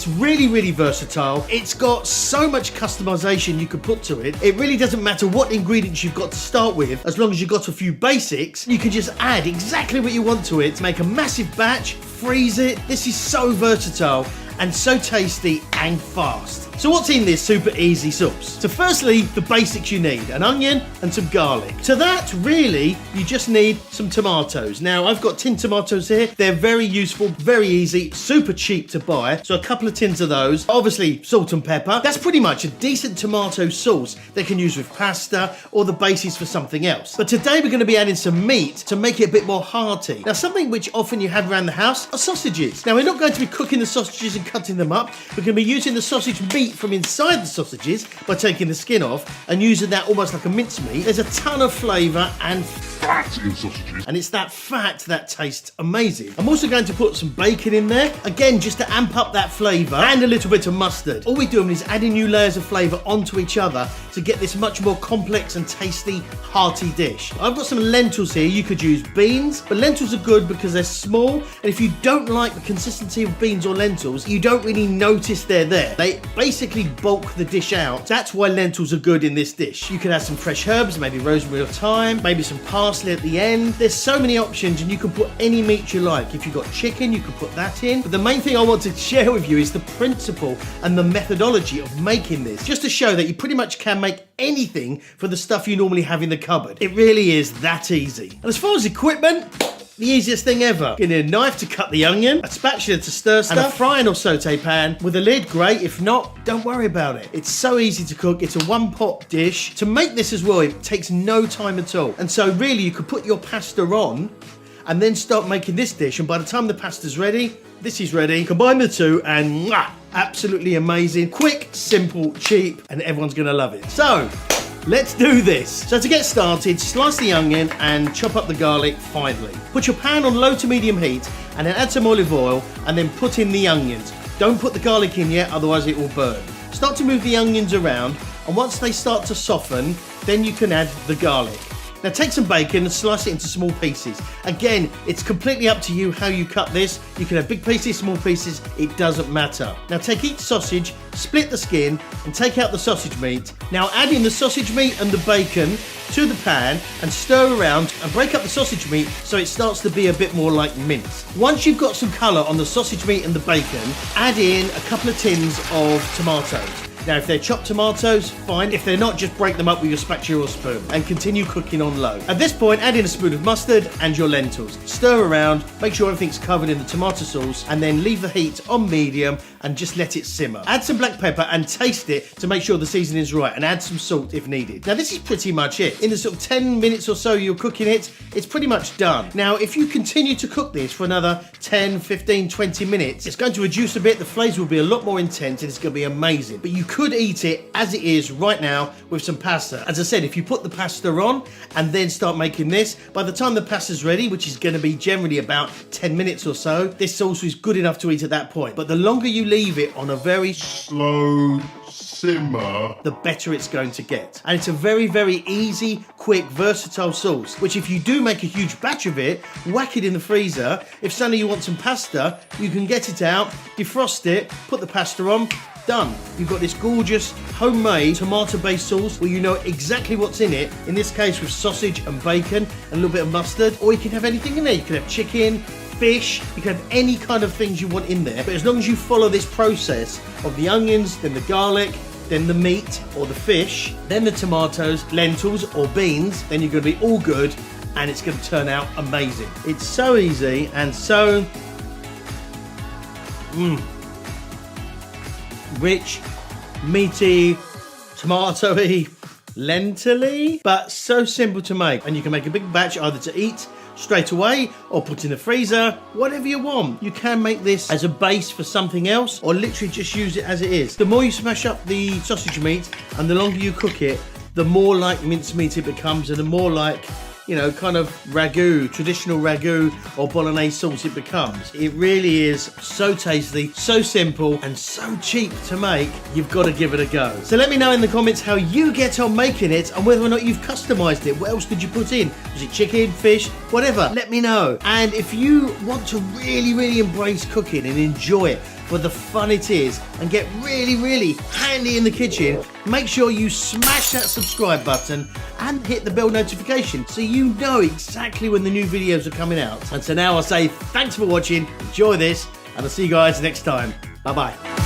It's really, really versatile. It's got so much customization you could put to it. It really doesn't matter what ingredients you've got to start with, as long as you've got a few basics, you can just add exactly what you want to it to make a massive batch, freeze it. This is so versatile and so tasty and fast. So what's in this super easy sauce? So firstly, the basics you need, an onion and some garlic. To that, really, you just need some tomatoes. Now, I've got tin tomatoes here. They're very useful, very easy, super cheap to buy. So a couple of tins of those. Obviously, salt and pepper. That's pretty much a decent tomato sauce they can use with pasta or the basis for something else. But today we're gonna be adding some meat to make it a bit more hearty. Now, something which often you have around the house are sausages. Now, we're not going to be cooking the sausages and cutting them up. We're gonna be using the sausage meat from inside the sausages by taking the skin off and using that almost like a mincemeat. There's a ton of flavour and fat in sausages, and it's that fat that tastes amazing. I'm also going to put some bacon in there, again just to amp up that flavour, and a little bit of mustard. All we're doing is adding new layers of flavour onto each other to get this much more complex and tasty, hearty dish. I've got some lentils here. You could use beans, but lentils are good because they're small, and if you don't like the consistency of beans or lentils, you don't really notice they're there. They basically bulk the dish out. That's why lentils are good in this dish. You can add some fresh herbs, maybe rosemary or thyme, maybe some parsley at the end. There's so many options, and you can put any meat you like. If you've got chicken, you can put that in. But the main thing I want to share with you is the principle and the methodology of making this, just to show that you pretty much can make anything for the stuff you normally have in the cupboard. It really is that easy. And as far as equipment, the easiest thing ever. You need a knife to cut the onion, a spatula to stir stuff, and a frying or saute pan with a lid, great. If not, don't worry about it. It's so easy to cook. It's a one-pot dish. To make this as well, it takes no time at all. And so really, you could put your pasta on and then start making this dish, and by the time the pasta's ready, this is ready. Combine the two and mwah, absolutely amazing. Quick, simple, cheap, and everyone's gonna love it. So, let's do this. So to get started, slice the onion and chop up the garlic finely. Put your pan on low to medium heat and then add some olive oil and then put in the onions. Don't put the garlic in yet, otherwise it will burn. Start to move the onions around, and once they start to soften, then you can add the garlic. Now take some bacon and slice it into small pieces. Again, it's completely up to you how you cut this. You can have big pieces, small pieces, it doesn't matter. Now take each sausage, split the skin and take out the sausage meat. Now add in the sausage meat and the bacon to the pan and stir around and break up the sausage meat so it starts to be a bit more like mince. Once you've got some colour on the sausage meat and the bacon, add in a couple of tins of tomatoes. Now, if they're chopped tomatoes, fine. If they're not, just break them up with your spatula or spoon and continue cooking on low. At this point, add in a spoon of mustard and your lentils. Stir around, make sure everything's covered in the tomato sauce, and then leave the heat on medium and just let it simmer. Add some black pepper and taste it to make sure the seasoning is right, and add some salt if needed. Now, this is pretty much it. In the sort of 10 minutes or so you're cooking it, it's pretty much done. Now, if you continue to cook this for another 10, 15, 20 minutes, it's going to reduce a bit. The flavour will be a lot more intense and it's going to be amazing. But you could eat it as it is right now with some pasta. As I said, if you put the pasta on and then start making this, by the time the pasta's ready, which is going to be generally about 10 minutes or so, this sauce is good enough to eat at that point. But the longer you leave it on a very slow simmer, the better it's going to get. And it's a very, very easy, quick, versatile sauce, which if you do make a huge batch of it, whack it in the freezer. If suddenly you want some pasta, you can get it out, defrost it, put the pasta on, done. You've got this gorgeous homemade tomato-based sauce where you know exactly what's in it. In this case with sausage and bacon and a little bit of mustard, or you can have anything in there. You can have chicken, fish, you can have any kind of things you want in there. But as long as you follow this process of the onions, then the garlic, then the meat or the fish, then the tomatoes, lentils or beans, then you're going to be all good and it's going to turn out amazing. It's so easy and so rich, meaty, tomatoey, lentil-y, but so simple to make. And you can make a big batch either to eat straight away or put in the freezer, whatever you want. You can make this as a base for something else or literally just use it as it is. The more you smash up the sausage meat and the longer you cook it, the more like mincemeat it becomes and the more like, you know, kind of ragu, traditional ragu or bolognese sauce it becomes. It really is so tasty, so simple and so cheap to make. You've got to give it a go. So let me know in the comments how you get on making it and whether or not you've customized it. What else did you put in? Was it chicken, fish, whatever? Let me know. And if you want to really, really embrace cooking and enjoy it, for the fun it is and get really, really handy in the kitchen, make sure you smash that subscribe button and hit the bell notification so you know exactly when the new videos are coming out. And so now I'll say thanks for watching, enjoy this, and I'll see you guys next time. Bye bye.